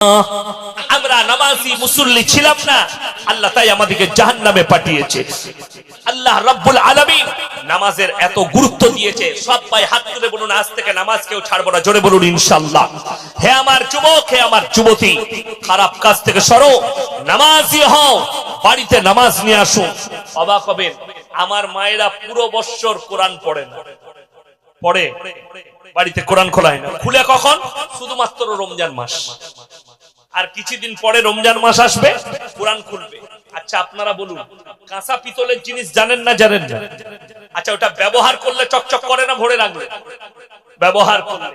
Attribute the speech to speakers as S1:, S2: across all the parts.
S1: আমরা নামাজি মুসল্লি ছিলাম না, আল্লাহ তাই আমাদেরকে জাহান্নামে পাঠিয়েছে। আল্লাহ রাব্বুল আলামিন নামাজের এত গুরুত্ব দিয়েছে। সবাই হাত তুলে বলুন, আজ থেকে নামাজ কেউ ছাড়বো না। জোরে বলুন ইনশাআল্লাহ। হে আমার যুবক, হে আমার যুবতী, খারাপ কাজ থেকে সরো, নামাজি হও, বাড়িতে নামাজ নিয়ে আসুন। অবাক হবেন, আমার মায়েরা পুরো বৎসর কোরআন পড়ে না, পড়ে বাড়িতে কোরআন খোলা হয় না। খুলে কখন? শুধুমাত্র রমজান মাস। আর কিছুদিন পরে রমজান মাস আসবে, কোরআন খুলবে। আচ্ছা আপনারা বলুন, কাঁচা পিতলের জিনিস জানেন না? জানেন না? আচ্ছা ওটা ব্যবহার করলে চকচক করে না ভরে রাখবে? ব্যবহার করলে।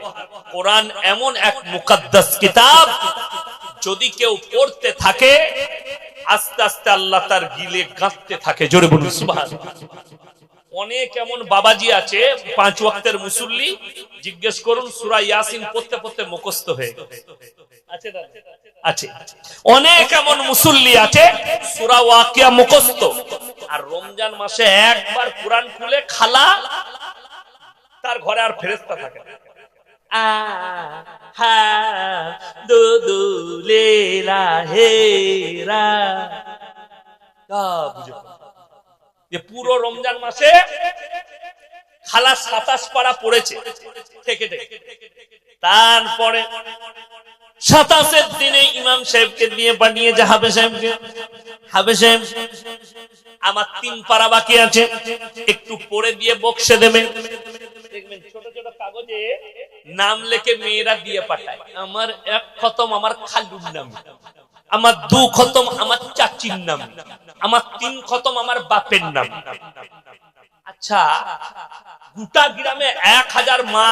S1: কোরআন এমন এক মুকাদ্দাস কিতাব, যদি কেউ পড়তে থাকে আস্তে আস্তে আল্লাহ তার গিলে গাঁথতে থাকে। জোরে বলুন সুবহানাল্লাহ। অনেক এমন বাবাজি আছে 5 ওয়াক্তের মুসল্লি, জিজ্ঞেস করুন সূরা ইয়াসিন পড়তে পড়তে মুখস্থ হয়ে আছে না? আছে। অনেক এমন মুসল্লি আছে সূরা ওয়াকিয়া মুখস্থ, আর রমজান মাসে একবার কোরআন খুলে খালা, তার ঘরে আর ফেরেশতা থাকে না। আ হা দু দু লেলা হেরা, তা বুঝে যে পুরো রমজান মাসে খালা 27 পারা পড়েছে থেকে থেকে। তারপরে 27 দিনে ইমাম সাহেবকে দিয়ে বানিয়ে যে হাফেজ সাহেবকে, হাফেজ সাহেব আমার 3 পারা বাকি আছে, একটু পড়ে দিয়ে বক্সে দেবেন। দেখবেন ছোট ছোট কাগজে নাম লিখে মেয়েরা দিয়ে পাঠায়। আমার 1 খতম আমার খালুর নাম, আমার 2 খতম আমার চাচির নাম, আমার 3 খতম আমার বাপের নাম। আচ্ছা গোটা গ্রামে 1000 মা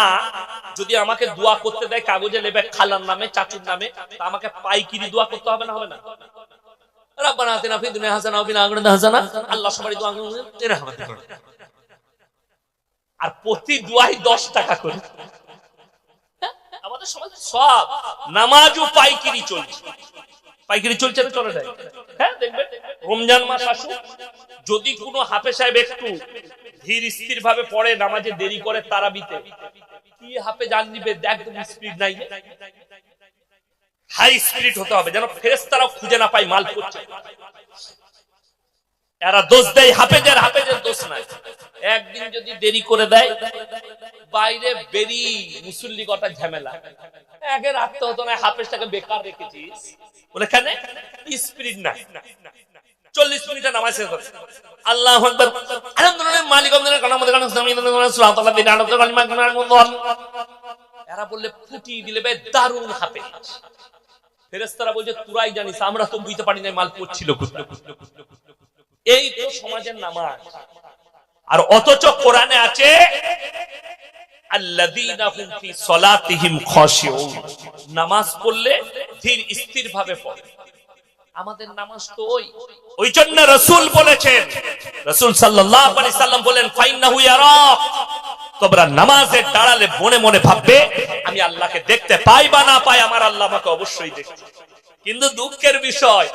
S1: যদি আমাকে দোয়া করতে দেয় কাগজে লেবে খালার নামে চাচুর নামে, তা আমাকে পাইকিরি দোয়া করতে হবে না? হবে না? রব্বানা আতিনা ফিদ দুনিয়া হাসানাহ ওয়া ফিল আখিরাতি হাসানাহ, আল্লাহ সবারই দোয়া করে। আর প্রতি দোয়াই 10 টাকা করে। আমাদের সমাজে সব নামাজও পাইকিরি চলছে। পাইকারি চলছে না? চলে যায়। হ্যাঁ দেখবেন রমজান মাস আসুক, যদি কোনো হাফেজ সাহেব একটু ধীর স্থির ভাবে পড়ে, নামাজে দেরি করে তারাবিতে, কি হাফেজ জান নিবে, একদম স্পিড নাই, হাই স্পিড হতে হবে যেন ফেরেশতারাও খুঁজে না পায় মাল করছে। এরা দোষ দেয় হাফেজের, হাফেজের দোষ নাই। একদিন যদি দেরি করে দেয়, বাইরে বেরি মুসল্লি কটা ঝামেলা। আগে রাখতে হতো না, হাফেজটাকে বেকার রেখেছিস বলে কেন? স্পিরিট না। 40 মিনিটে নামাজ শেষ করে আল্লাহু আকবার আলহামদুলিল্লাহ মালিক আমদের কানামদের কানা সুবহানাল্লাহ তাআলা দিন আনন্দ কালিমা গুনাহ। এরা বললে ফুটি দিলে বে দারুণ হাফেজ। ফেরেশতারা বলছে তুরাই জানিস, আমরা তো বুঝতে পারি না মাল পড়ছিল। এই তো সমাজের নামাজ। আর অথচ কোরআনে আছে আল্লাযীনা হুম ফি সলাতিহিম খাশিউন, নামাজ পড়লে ধীর স্থির ভাবে পড়ে। আমাদের নামাজ তো ওই জন্য রাসূল বলেছেন, রাসূল সাল্লাল্লাহু আলাইহি সাল্লাম বলেন ফাইন্নাহু ইয়ারাক, তোমরা নামাজে দাঁড়ালে মনে মনে ভাববে আমি আল্লাহকে দেখতে পাই বা না পাই, আমার আল্লাহ আমাকে অবশ্যই দেখছে। কিন্তু দুঃখের বিষয়,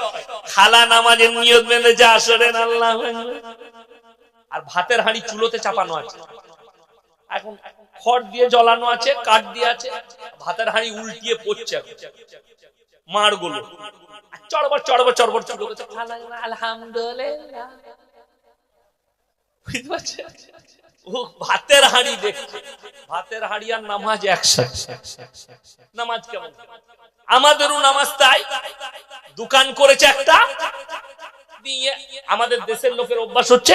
S1: খালা নামাজের নিয়ত মেনে যা আসরেন আল্লাহু আকবার, আর ভাতের হাঁড়ি চুলোতে চাপানো আছে, এখন খড় দিয়ে জ্বলানো আছে, কাঠ দিয়ে আছে, ভাতের হাঁড়ি উল্টিয়ে পড়ছে মার গুলো, চড়বড় চড়বড় চড়বড় চড়বড়, আলহামদুলিল্লাহ। বুঝতে পারছেন? ও ভাতের হাঁড়ি দেখছে, ভাতের হাঁড়ি আর নামাজ একসাথে। নামাজ কেমন? আমাদেরও নামাজ তাই, দোকান করেছে একটা, আমাদের দেশের লোকের অভ্যাস হচ্ছে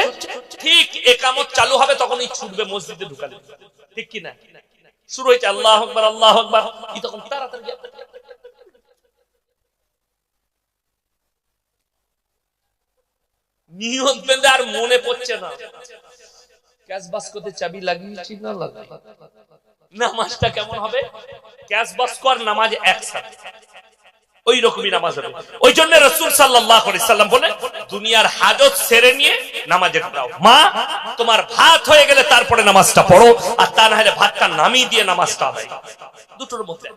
S1: ঠিক একামত চালু হবে তখনই ছুটবে মসজিদে ঢুকালে, ঠিক কি না? শুরু হয়েছে আল্লাহু আকবার আল্লাহু আকবার, তখন তাড়াতাড়ি নিয়ত বেঁধে আর মনে পড়ছে না ক্যাশ বাস্কতে চাবি লাগিয়েছি না লাগাই। নামাজটা কেমন হবে? ক্যাশ বাস্ক আর নামাজ একসাথে, ওই রকমই নামাজ হবে। ওই জন্য রাসূল সাল্লাল্লাহু আলাইহি সাল্লাম বলে দুনিয়ার হাজত সেরে নিয়ে নামাজে দাও। মা তোমার ভাত হয়ে গেলে তারপরে নামাজটা পড়ো, আর তা না হলে ভাতটা নামিয়ে দিয়ে নামাজটা আদায়। দুটোর মধ্যে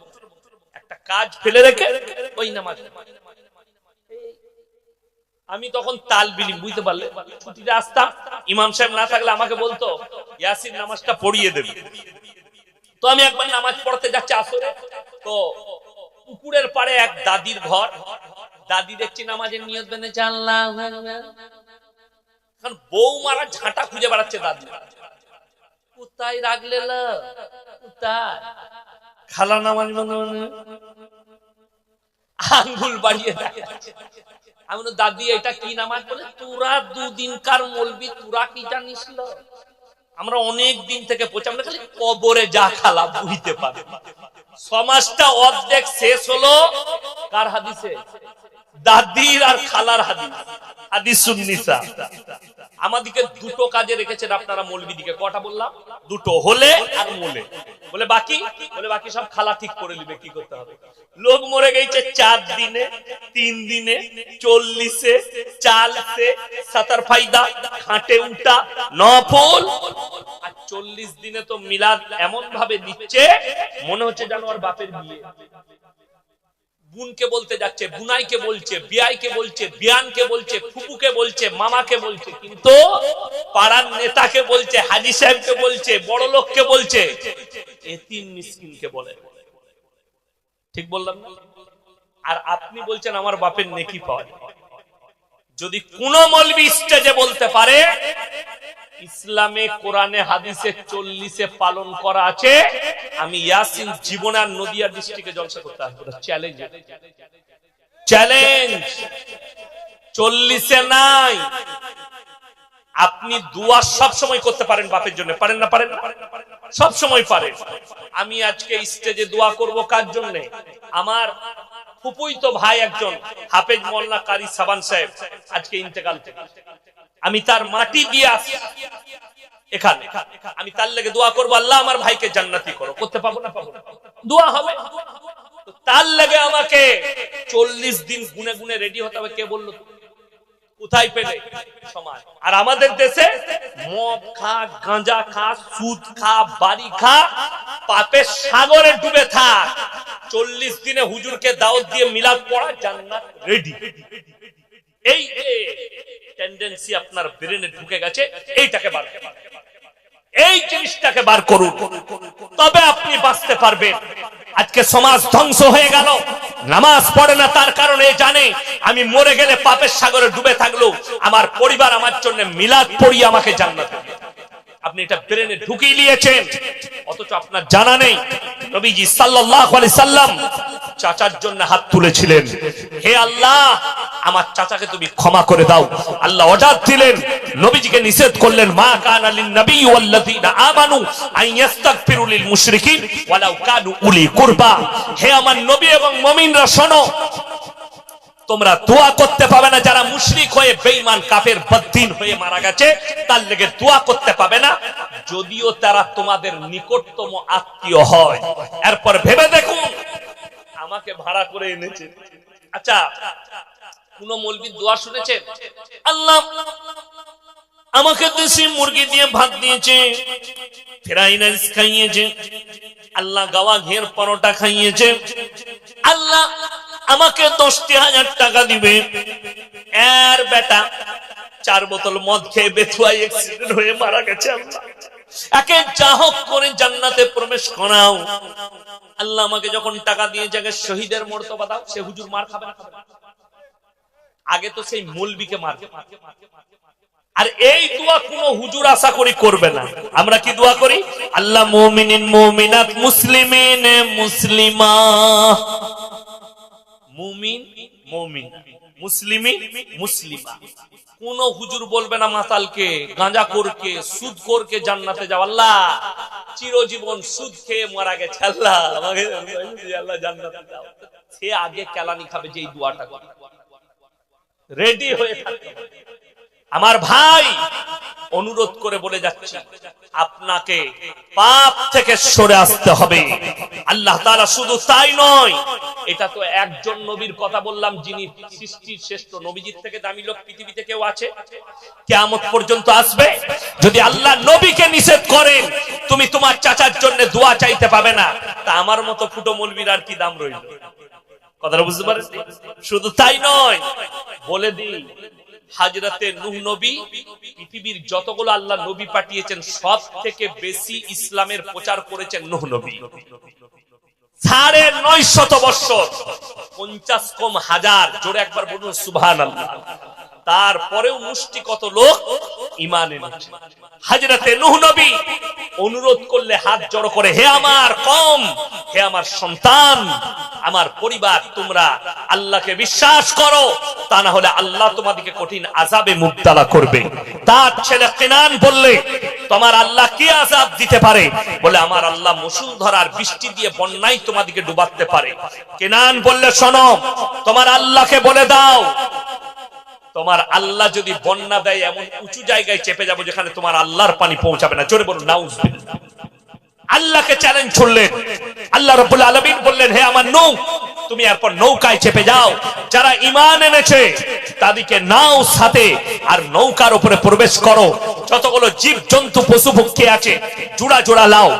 S1: একটা কাজ ফেলে রেখে ওই নামাজ। আমি তখন তালবিলি, বুঝতে পারলে, ছুটিতে আসতাম, ইমাম সাহেব না থাকলে আমাকে বলতো ইয়াসিন নামাজটা পড়িয়ে দেবে। তো আমি একবার নামাজ পড়তে যাচ্ছি আসরে, তো পুকুরের পাড়ে এক দাদির ঘর, দাদি দেখছি নামাজের নিয়ত বেঁধেছে, আল্লাহু আকবার। এখন বৌমারা ঝাঁটা খুঁজে বেড়াচ্ছে দাদি, কোথায় রাখলে, কোথায় খালা নামাজ আঙ্গুল বাড়িয়ে দেখাচ্ছে। আমি বলি, দাদি এটা কি নামাজ? বলে, তোরা দুদিনকার মলবি, তোরা কি জানিস? আমরা অনেক দিন থেকে পড়ছি, আমরা খালি কবরে যা খালা বুঝতে পারি। সমাজটা অর্ধেক শেষ হলো কার হাদিসে? দাদির আর খালার হাদিস, হাদিসুন নিসা। আমাদেরকে দুটো কাজে রেখেছেন আপনারা মৌলবীদিকে। কটা বললাম? দুটো, হলে আর মোলে। বলে বাকি? বলে বাকি সব খালা ঠিক করে নিবে। কি করতে হবে? লোক মরে গেছে 4 দিনে, 3 দিনে, 40-এ, 40-এ, 70 ফায়দা, খাটে উঠা, নফল। আর 40 দিনে তো মিলাদ এমন ভাবে দিচ্ছে মনে হচ্ছে যেন ওর বাপের বিয়ে। বোনকে বলতে যাচ্ছে, বুনাইকে বলছে, বিয়াইকে বলছে, বিয়ানকে বলছে, ফুপুকে বলছে, মামাকে বলছে, কিন্তু পাড়ার নেতাকে বলছে, হাজী সাহেবকে বলছে, বড় লোককে বলছে, এতিম মিসকিনকে বলে। ঠিক বললাম না? আর আপনি বলছেন আমার বাপের নেকি পাওয়া। যদি কোন মৌলবি স্টেজে বলতে পারে ইসলামে কোরআনে হাদিসে 40-এ পালন করা আছে, আমি ইয়াসিন জীবনে আর নদিয়া ডিস্ট্রিক্টে জলসা করতে আসবো না। Challenge, challenge. 40-এ নাই। আপনি দোয়া সব সময় করতে পারেন বাপের জন্য, পারেন না? পারেন, সব সময় পারেন। আমি আজকে স্টেজে দোয়া করব কার জন্য? আমার ফুপুই তো ভাই একজন হাফেজ মোল্লা কারি সাবান সাহেব আজকে ইন্তেকাল থেকে, আমি তার মাটি দিয়ে আসি এখানে। আমি তার লেগে দোয়া করবো, আল্লাহ আমার ভাইকে জান্নাতি করো। করতে পাবো না? পাবো। দোয়া হবে। তার লেগে আমাকে 40 দিন গুনে গুনে রেডি হতে হবে। কে বললো? কোথায় পেলে সমাজ? আর আমাদের দেশে মদ খা, গাঁজা খা, সুদ খা, বাড়ি খা, পাপের সাগরে ডুবে থাক। 40 দিনে হুজুরকে দাওয়াত দিয়ে মিলাদ পড়া, জান্নাত রেডি। এই যে টেন্ডেন্সি আপনার ব্রেনে ঢুকে গেছে, এইটাকে বার করুন, এই জিনিসটাকে বার করুন, তবে আপনি বাঁচতে পারবেন। আজকে সমাজ ধ্বংস হয়ে গেল, নামাজ পড়ে না, তার কারণে জানে আমি মরে গেলে পাপের সাগরে ডুবে থাকলো আমার পরিবার আমার জন্য মিলাদ পড়িয়ে আমাকে জান্নাত দেবে। আপনি এটা ব্রেনে ঢুকিয়ে নিয়েছেন, অথচ আপনার জানা নেই নবীজি সাল্লাল্লাহু আলাইহি সাল্লাম চাচার জন্য হাত তুলেছিলেন, হে আল্লাহ আমার চাচাকে তুমি ক্ষমা করে দাও। আল্লাহ অর্ডার দিলেন, নবীজিকে নিষেধ করলেন, মা কানা লিন নবী ওয়াল্লাযিনা আমানু আন ইস্তাগফিরু লিল মুশরিকিন ওয়ালাউ কানু উলি কুরবা। হে আমার নবী এবং মুমিনরা শোনো, তোমরা দোয়া করতে পাবে না যারা মুশরিক হয়ে বেঈমান কাফের বদ্দিন হয়ে মারা গেছে, তার লেগে দোয়া করতে পাবে না যদিও তারা তোমাদের নিকটতম আত্মীয় হয়। এরপর ভেবে দেখুন, আমাকে ভাড়া করে এনেছে। আচ্ছা, কোন মৌলবীর দোয়া শুনেছেন? আল্লাহ আমাকে দেশি মুরগি দিয়ে ভাত দিয়েছে, ফ্রাইড রাইস খাইয়েছে, আল্লাহ গাওয়া ঘের পরোটা খাইয়েছে, আল্লাহ আমাকে 10,000 টাকা দিবে, এর বেটা 4 বোতল মদ খেয়ে বেথুয়ায় অ্যাক্সিডেন্ট হয়ে মারা গেছে, আল্লাহ একে যা হোক করে জান্নাতে প্রবেশ করাও। আল্লাহ আমাকে যখন টাকা দিয়ে যাকে শহীদের মর্তবা দাও। সে হুজুর মার খাবে না? আগে তো সেই মৌলবীকে মারবে। আর এই দোয়া কোন হুজুর আশা করি করবে না। আমরা কি দোয়া করি? আল্লাহ মুমিনিন মুমিনাত মুসলিমিন মুসলিমা, মুমিন মুমিন, মুসলিমিন মুসলিমা। কোন হুজুর বলবে না মাতালকে, গাঁজাখোরকে, সুদখোরকে জান্নাতে যাও। আল্লাহ চিরজীবন সুদ খেয়ে মারা গেছে, আল্লাহ আমাকে আল্লাহ জান্নাতে দাও। সে আগে কেলানি খাবে যে এই দোয়াটা করে। রেডি হয়ে থাকবে। আমার ভাই অনুরোধ করে বলে যাচ্ছি, আপনাকে পাপ থেকে সরে আসতে হবে। আল্লাহ তাআলা শুধু তাই নয়, এটা তো একজন নবীর কথা বললাম যিনি সৃষ্টির শ্রেষ্ঠ। নবীজির থেকে দামি লোক পৃথিবীতে কেউ আছে? কিয়ামত পর্যন্ত আসবে। যদি আল্লাহ নবীকে নিষেধ করেন তুমি তোমার চাচার জন্য দোয়া চাইতে পাবে না, তা আমার মতো ফুটো মৌলবীর আর কি দাম রইল? কথাটা বুঝতে পারেন? শুধু তাই নয়, বলে দিই হযরতে নূহ নবী পৃথিবীর যতগুলো আল্লাহ নবী পাঠিয়েছেন সব থেকে বেশি ইসলামের প্রচার করেছেন নূহ নবী। 950 বছর, 50 কম হাজার, জোরে একবার বলুন সুবহানাল্লাহ। তারপরেও মুষ্টি কত লোক ঈমান এনেছে। হযরতে নূহ নবী অনুরোধ করলে হাত জড়ো করে, হে আমার কওম, হে আমার সন্তান, আমার পরিবার, তোমরা আল্লাহকে বিশ্বাস করো, তা না হলে আল্লাহ তোমাদেরকে কঠিন আযাবে মুবতালা করবে। তার ছেলে কেনান বললে, তোমার আল্লাহ কি আযাব দিতে পারে? বলে, আমার আল্লাহ মুষলধারার বৃষ্টি দিয়ে বন্যায় তোমাদেরকে ডুবাতে পারে। কেনান বললে, শোনো, তোমার আল্লাহকে বলে দাও, তোমার আল্লাহ যদি বন্যা দেয় এমন উঁচু জায়গায় চেপে যাবো যেখানে তোমার আল্লাহর পানি পৌঁছাবে না। জোরে বলুন নাউযুবিল্লাহ। আল্লাহকে চ্যালেঞ্জ ছুড়লেন। আল্লাহ রাব্বুল আলামিন বললেন, হে আমার নূহ, তুমি এরপর নৌকায় চেপে যাও, যারা ঈমান এনেছে তাদেরকে নাও সাথে আর নৌকার উপরে প্রবেশ করো, যতগুলো জীব জন্তু পশু পক্ষী আছে জোড়া জোড়া লাও।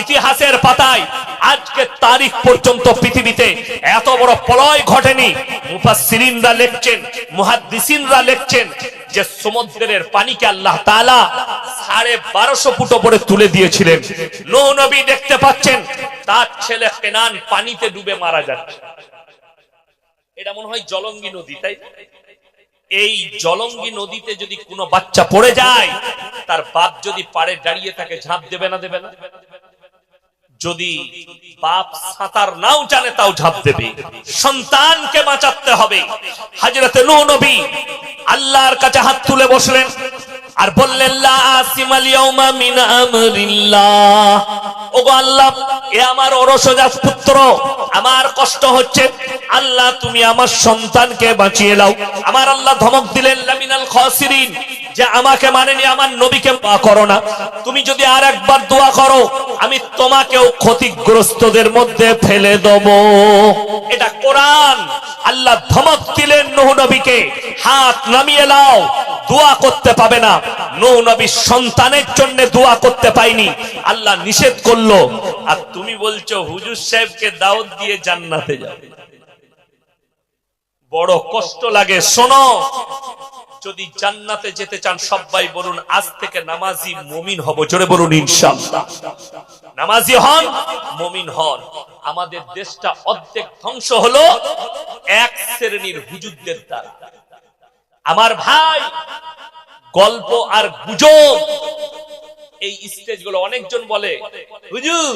S1: ইতিহাসের পাতায় আজকে তারিখ পর্যন্ত পৃথিবীতে এত বড় প্রলয় ঘটেনি। মুফাসসিরিনরা লিখছেন, মুহাদ্দিসিনরা লিখছেন যে সমুদ্রের পানিকে আল্লাহ তাআলা 1250 ফুট উপরে তুলে দিয়েছিলেন। নূহ নবী দেখতে পাচ্ছেন তার ছেলে কেনান পানিতে ডুবে মারা যাচ্ছে। এটা মনে হয় জলঙ্গি নদী, তাই? এই জলঙ্গি নদীতে যদি কোনো বাচ্চা পড়ে যায়, তার বাপ যদি পাড়ে দাঁড়িয়ে থাকে ঝাঁপ দেবে না? দেবে না? যদি বাপ সাঁতার নাও জানে তাও ঝাঁপ দেবে। সন্তানকে বাঁচাতে হবে। হযরতে নূহ নবী আল্লাহর কাছে হাত তুলে বসলেন আর বললেন, লা আসিমাল ইয়াউমা মিন আমরিল্লাহ। ওগো আল্লাহ, এ আমার অরসজাত পুত্র, আমার কষ্ট হচ্ছে, আল্লাহ তুমি আমার সন্তানকে বাঁচিয়ে নাও। আমার আল্লাহ ধমক দিলেন, লামিনাল খাসিরিন, যে আমাকে মানেনি, আমার নবীকে দোয়া করো না। তুমি যদি আর একবার দোয়া করো, আমি তোমাকেও ক্ষতিগ্রস্তদের মধ্যে ফেলে দেব। এটা কোরআন। আল্লাহ ধমক দিলেন নূহ নবীকে, হাত নামিয়ে নাও, দোয়া করতে পাবে না। নূহ নবী সন্তানের জন্য দোয়া করতে পাইনি, আল্লাহ নিষেধ করলো। আর তুমি বলছো হুজুর সাহেবকে দাওয়াত দিয়ে জান্নাতে যাবে। বড় কষ্ট লাগে। শোনো, যদি জান্নাতে যেতে চান সবাই বলুন আজ থেকে নামাজি মুমিন হব। জোরে বলুন ইনশাআল্লাহ। নামাজি হন, মুমিন হন। আমাদের দেশটা অর্ধেক ধ্বংস হলো এক শ্রেণীর হুজুরদের দ্বারা। আমার ভাই, গল্প আর গুজব, এই স্টেজগুলো অনেকজন বলে হুজুর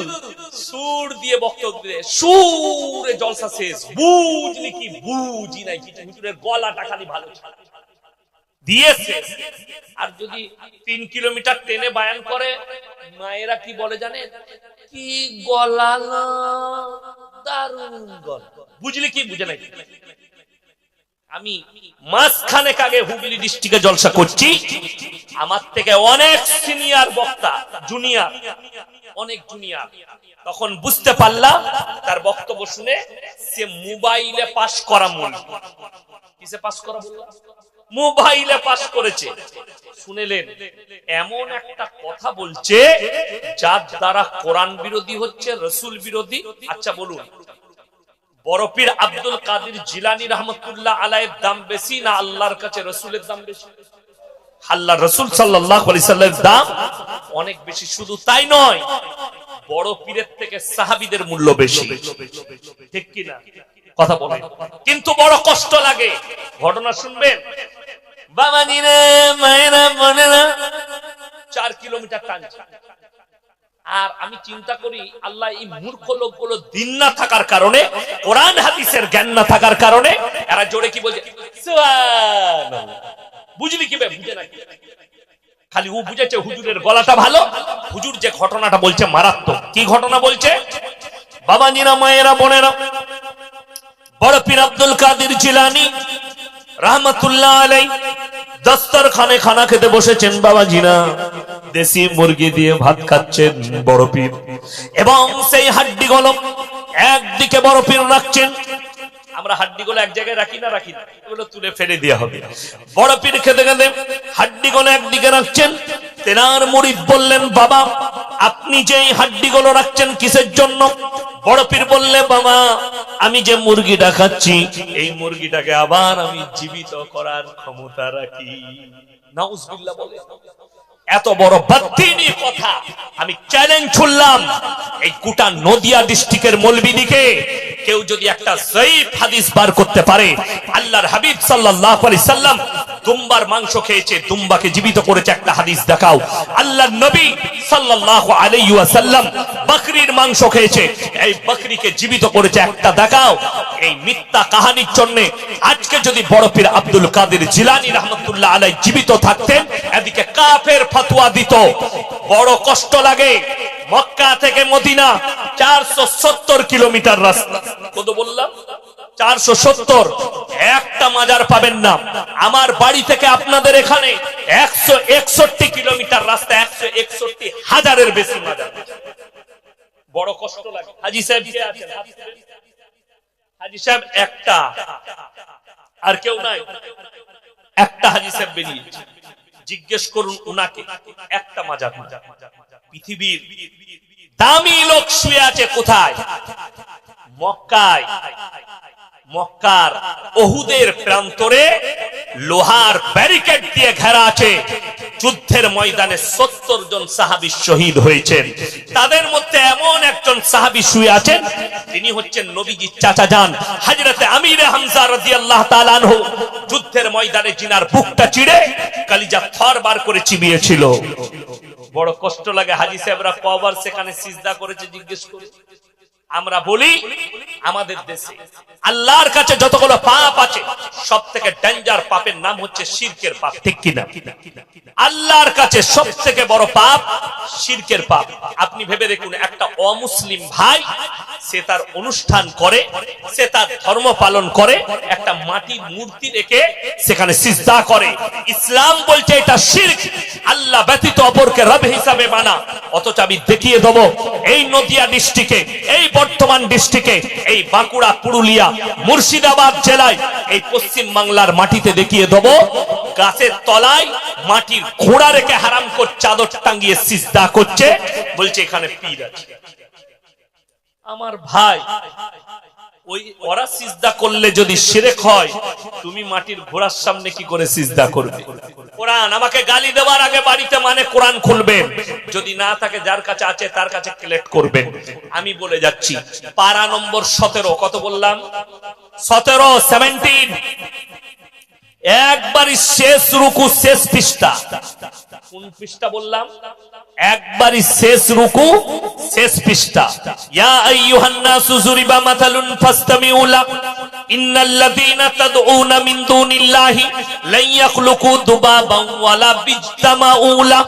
S1: সুর দিয়ে বক্তব্য দিলে, সুরে জলসা শেষ, বুঝলি কি? বুঝি নাই কিছু, হুজুরের গলাটা খালি ভালো দিয়েছে। আর যদি 3 কিলোমিটার টেনে বায়ান করে, মায়েরা কি বলে জানে? কি গলা, দারুণ গলা। বুঝলি কি? বুঝে নাই। আমি মাসখানেক আগে হুগলি ডিস্ট্রিক্টে জলসা করছি, আমার থেকে অনেক সিনিয়র বক্তা, জুনিয়র, অনেক জুনিয়র। তখন বুঝতে পারলাম তার বক্তব্য শুনে, সে মোবাইলে পাস করা মূল। কিসে পাস করা বললাম? মোবাইলে পাস করেছে। শুনেলেন এমন একটা কথা বলছে যার দ্বারা কোরআন বিরোধী হচ্ছে, রাসূল বিরোধী। আচ্ছা বলুন, বড় পীর আব্দুল কাদের জিলানী রাহমাতুল্লাহ আলাইহির দাম বেশি না আল্লাহর কাছে রাসূলের দাম বেশি? আল্লাহ রাসূল সাল্লাল্লাহু আলাইহি সাল্লামের দাম অনেক বেশি। শুধু তাই নয়, বড় পীরের থেকে সাহাবীদের মূল্য বেশি। ঠিক কি না? কথা বলেন। কিন্তু বড় কষ্ট লাগে। ঘটনা শুনবেন। বাবাজিরা, মায়েরা, বোনেরা, 4 কিলোমিটার টানছে। আর আমি চিন্তা করি, আল্লাহ এই মূর্খ লোকগুলো দিন না থাকার কারণে, কোরআন হাদিসের জ্ঞান না থাকার কারণে এরা জোরে কি বলছে? সুবহানাল্লাহ। বুঝলি কি? বুঝে না। খালি ও বুঝেছে হুজুরের গলাটা ভালো। হুজুর যে ঘটনাটা বলছে মারাত্মক। কি ঘটনা বলছে? বাবাজিরা, মায়েরা, বোনেরা, বড় পীর আব্দুল কাদের জিলানী রাহমাতুল্লাহ আলাইহি দস্তরখানে খানা খেতে বসেছেন। বাবাজিরা, দেশি মুরগি দিয়ে ভাত খাচ্ছেন বড় পীর, এবং সেই হাড্ডিগুলো একদিকে বড় পীর রাখছেন। আমরা হাড্ডিগুলো এক জায়গায় রাখি না? রাখি না। এগুলো তুলে ফেলে দেওয়া হবে। বড় পীর খেতে খেতে হাড্ডিগুলো একদিকে রাখছেন। তেনার মুরিদ বললেন, বাবা আপনি যে এই হাড্ডিগুলো রাখছেন কিসের জন্য? বড় পীর বললে, বাবা আমি যে মুরগিটা খাচ্ছি, এই মুরগিটাকে আবার আমি জীবিত করার ক্ষমতা রাখি। নাউজুবিল্লাহ বলে। এত বড় বাদদিনী কথা আমি চ্যালেঞ্জ ছুড়লাম এই গোটা নদিয়া ডিস্ট্রিক্টের মৌলবীদিকে কেউ যদি একটা যঈফ হাদিস বার করতে পারে আল্লাহর হাবিব সাল্লাল্লাহু আলাইহি সাল্লাম দুম্বার মাংস খেয়েছে দুম্বাকে জীবিত করেছে একটা হাদিস দেখাও আল্লাহর নবী সাল্লাল্লাহু আলাইহি ওয়াসাল্লাম বকরির মাংস খেয়েছে এই বকরিকে জীবিত করেছে একটা দেখাও এই মিথ্যা কাহিনীর জন্য আজকে যদি বড় পীর আব্দুল কাদের জিলানী রাহমাতুল্লাহ আলাইহি জীবিত থাকতেন এদিকে কাফের ফতোয়া দিত বড় কষ্ট লাগে মক্কা থেকে মদিনা 470 কিলোমিটার রাস্তা কত বললাম 470 একটা মাজার পাবেন না আমার বাড়ি থেকে আপনাদের এখানে 161 কিলোমিটার রাস্তা 161 হাজারের বেশি মাজার বড় কষ্ট লাগে হাজী সাহেব কে আছেন হাজী সাহেব একটা আর কেউ নাই একটা হাজী সাহেব বেরিয়েছে জিজ্ঞেস করুন উনাকে একটা মাজার পৃথিবীর দামি লোক শুয়ে আছে কোথায় মক্কায় মক্কার উহুদের প্রান্তরে লোহার ব্যারিকেড দিয়ে ঘেরা আছে যুদ্ধের ময়দানে 70 জন সাহাবী শহীদ হয়েছেন তাদের মধ্যে এমন একজন সাহাবী শুয়ে আছেন তিনি হচ্ছেন নবীজির চাচা যান হযরতে আমিরে হামজা রাদিয়াল্লাহু তাআলা আনহু যুদ্ধের ময়দানে জিনার বুকটা চিড়ে কলিজা থর বার করে চিবিয়েছিল বড় কষ্ট লাগে হাজী সাহেবরা কবার সেখানে সিজদা করেছে জিজ্ঞেস করে আমরা বলি আমাদের দেশে আল্লাহর কাছে যতগুলো পাপ আছে সবথেকে ডেঞ্জার পাপের নাম হচ্ছে শিরকের পাপ ঠিক কি না আল্লাহর কাছে সবথেকে বড় পাপ শিরকের পাপ আপনি ভেবে দেখুন একটা অমুসলিম ভাই সে তার অনুষ্ঠান করে সে তার ধর্ম পালন করে একটা মাটির মূর্তি রেখে সেখানে সিজদা করে ইসলাম বলছে এটা শিরক আল্লাহ ব্যতীত অপরকে রব হিসাবে মানা অথচ আমি দেখিয়ে দেব এই নদিয়া ডিস্ট্রিক্টে এই বর্তমান ডিস্ট্রিক্টে এই বাঁকুড়া পুরুলিয়া মুর্শিদাবাদ জেলায় এই পশ্চিম বাংলার মাটিতে দেখিয়ে দেব গাছের তলায় মাটির ঘোড়া রেখে হারাম করে চাদর টাঙ্গিয়ে সিজদা করছে বলছে এখানে পীর আছে আমার ভাই ওই ওরা সিজদা করলে যদি শিরক হয় তুমি মাটির ঘোড়ার সামনে কি করে সিজদা করবে কোরআন আমাকে গালি দেওয়ার আগে বাড়িতে মানে কোরআন খুলবেন যদি না থাকে যার কাছে আছে তার কাছে কালেক্ট করবেন আমি বলে যাচ্ছি পারা নম্বর 17 কত বললাম 17 একবারই শেষ রুকু শেষ পৃষ্ঠা কোন পৃষ্ঠা বললাম একবারই শেষ রুকু শেষ পৃষ্ঠা ইয়া আইয়ুহান নাসু যুরিবা মাতালুন ফাসতামিউ লা ইন্নাল্লাযীনা তাদউনা মিন দুনিল্লাহি লা ইয়াখলুকু দুবাবান ওয়ালা বিজতামাউ লা